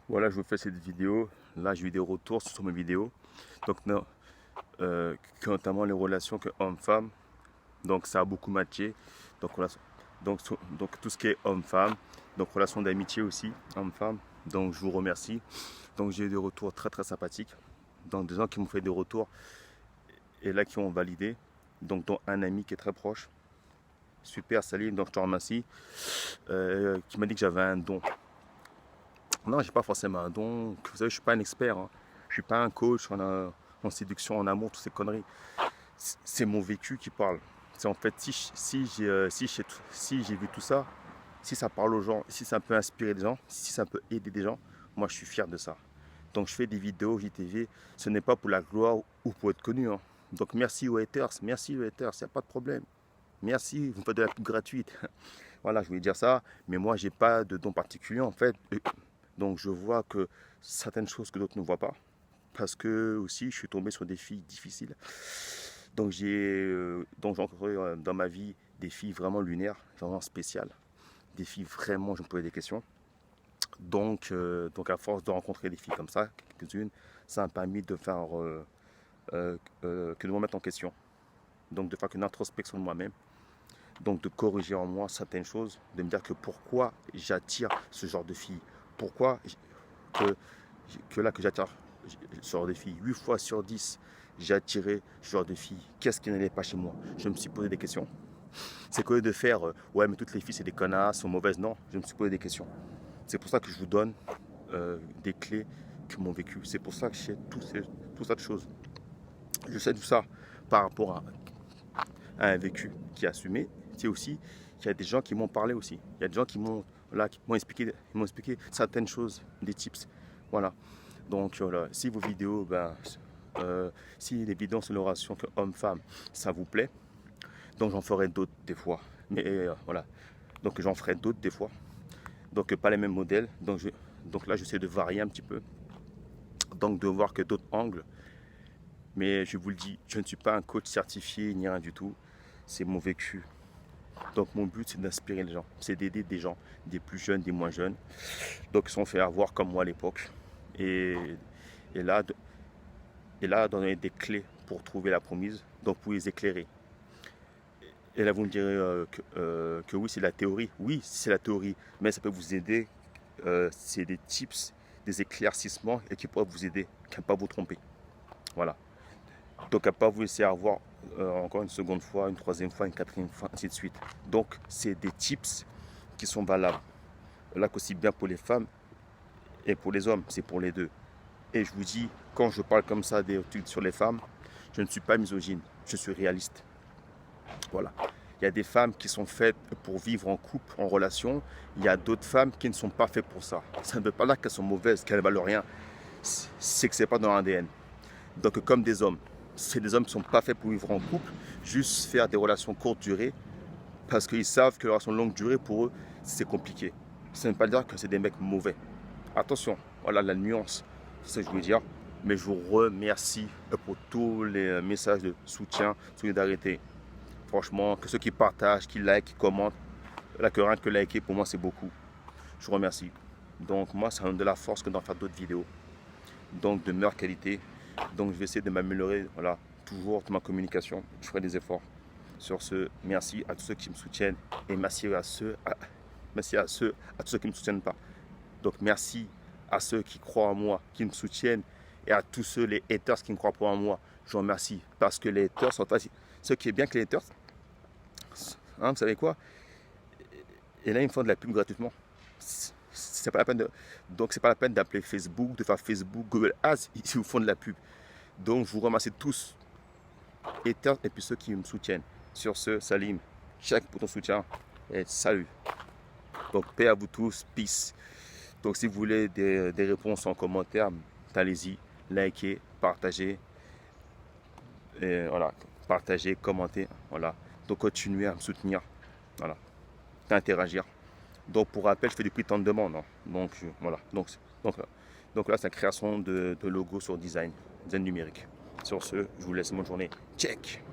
Voilà, je vous fais cette vidéo. Là, j'ai eu des retours sur mes vidéos. Donc, notamment les relations que homme-femme. Donc, ça a beaucoup matché. Donc, donc tout ce qui est homme-femme. Donc, relation d'amitié aussi, homme-femme. Donc, je vous remercie. Donc, j'ai eu des retours très, très sympathiques. Donc, des gens qui m'ont fait des retours et là, qui ont validé. Donc, dont un ami qui est très proche. Super, Salim. Donc, je te remercie. Qui m'a dit que j'avais un don. Non, j'ai pas forcément un don. Vous savez, je suis pas un expert, hein. Je suis pas un coach en séduction, en amour, toutes ces conneries. C'est mon vécu qui parle. C'est en fait si j'ai vu tout ça, si ça parle aux gens, si ça peut inspirer des gens, si ça peut aider des gens, moi je suis fier de ça. Donc je fais des vidéos JTV. Ce n'est pas pour la gloire ou pour être connu, hein. Donc merci aux haters, il n'y a pas de problème. Merci, vous me faites de la pub gratuite. Voilà, je voulais dire ça, mais moi j'ai pas de don particulier en fait. Donc je vois que certaines choses que d'autres ne voient pas. Parce que aussi je suis tombé sur des filles difficiles. Donc j'ai rencontré dans ma vie des filles vraiment lunaires, vraiment spéciales. Des filles vraiment, je me posais des questions. Donc à force de rencontrer des filles comme ça, quelques-unes, ça m'a permis de faire que de me mettre en question. Donc de faire une introspection de moi-même. Donc de corriger en moi certaines choses, de me dire que pourquoi j'attire ce genre de filles. Pourquoi que j'attire ce genre de filles. 8 fois sur 10, j'ai attiré ce genre de filles. Qu'est-ce qui n'allait pas chez moi? Je me suis posé des questions. C'est qu'au lieu de faire ouais, mais toutes les filles, c'est des connasses, sont mauvaises. Non, je me suis posé des questions. C'est pour ça que je vous donne des clés que m'ont vécu. C'est pour ça que je sais tout ça de choses. Je sais tout ça par rapport à un vécu qui est assumé. C'est aussi qu'il y a des gens qui m'ont parlé aussi. Il y a des gens qui m'ont expliqué certaines choses, des tips. Voilà. Donc voilà, si vos vidéos, si les vidéos sur l'oration que homme-femme, ça vous plaît, donc j'en ferai d'autres des fois. Mais voilà, donc j'en ferai d'autres des fois. Donc pas les mêmes modèles. Donc là, j'essaie de varier un petit peu. Donc de voir que d'autres angles. Mais je vous le dis, je ne suis pas un coach certifié ni rien du tout. C'est mon vécu. Donc mon but, c'est d'inspirer les gens. C'est d'aider des gens, des plus jeunes, des moins jeunes. Donc ils sont fait avoir comme moi à l'époque. Et, et là, donner des clés pour trouver la promise, donc pour les éclairer. Et là, vous me direz que oui, c'est la théorie. Oui, c'est la théorie, mais ça peut vous aider. C'est des tips, des éclaircissements et qui peuvent vous aider, qui ne pas vous tromper. Voilà. Donc, à ne pas vous laisser avoir encore une seconde fois, une troisième fois, une quatrième fois, ainsi de suite. Donc, c'est des tips qui sont valables. Là, aussi bien pour les femmes et pour les hommes, c'est pour les deux. Et je vous dis, quand je parle comme ça d'études sur les femmes, je ne suis pas misogyne, je suis réaliste. Voilà. Il y a des femmes qui sont faites pour vivre en couple, en relation. Il y a d'autres femmes qui ne sont pas faites pour ça. Ça ne veut pas dire qu'elles sont mauvaises, qu'elles ne valent rien. C'est que ce n'est pas dans l'ADN. Donc comme des hommes, c'est des hommes qui ne sont pas faits pour vivre en couple, juste faire des relations courte durée, parce qu'ils savent que les relations longue durée, pour eux, c'est compliqué. Ça ne veut pas dire que c'est des mecs mauvais. Attention, voilà la nuance, c'est ce que je veux dire. Mais je vous remercie pour tous les messages de soutien, solidarité. Franchement, que ceux qui partagent, qui likent, qui commentent, là que rien que liker, pour moi c'est beaucoup. Je vous remercie. Donc moi, ça me donne de la force que d'en faire d'autres vidéos. Donc de meilleure qualité. Donc je vais essayer de m'améliorer, voilà, toujours dans ma communication. Je ferai des efforts. Sur ce, merci à tous ceux qui me soutiennent et merci à tous ceux qui ne me soutiennent pas. Donc merci à ceux qui croient en moi, qui me soutiennent et à tous ceux, les haters qui ne croient pas en moi. Je vous remercie parce que les haters sont faciles. Ce qui est bien que les haters, hein, vous savez quoi? Et là, ils me font de la pub gratuitement. C'est pas la peine donc c'est pas la peine d'appeler Facebook, de faire Facebook, Google Ads, ils vous font de la pub. Donc je vous remercie tous, haters et puis ceux qui me soutiennent. Sur ce, Salim, check pour ton soutien et salut. Donc paix à vous tous, peace. Donc si vous voulez des réponses en commentaire, allez-y, likez, partagez. Et voilà, partagez, commentez, voilà. Donc continuez à me soutenir, voilà, d'interagir. Donc pour rappel, je fais du prix de demande, hein. Donc voilà, donc là c'est la création de logo sur design numérique. Sur ce, je vous laisse bonne journée. Check.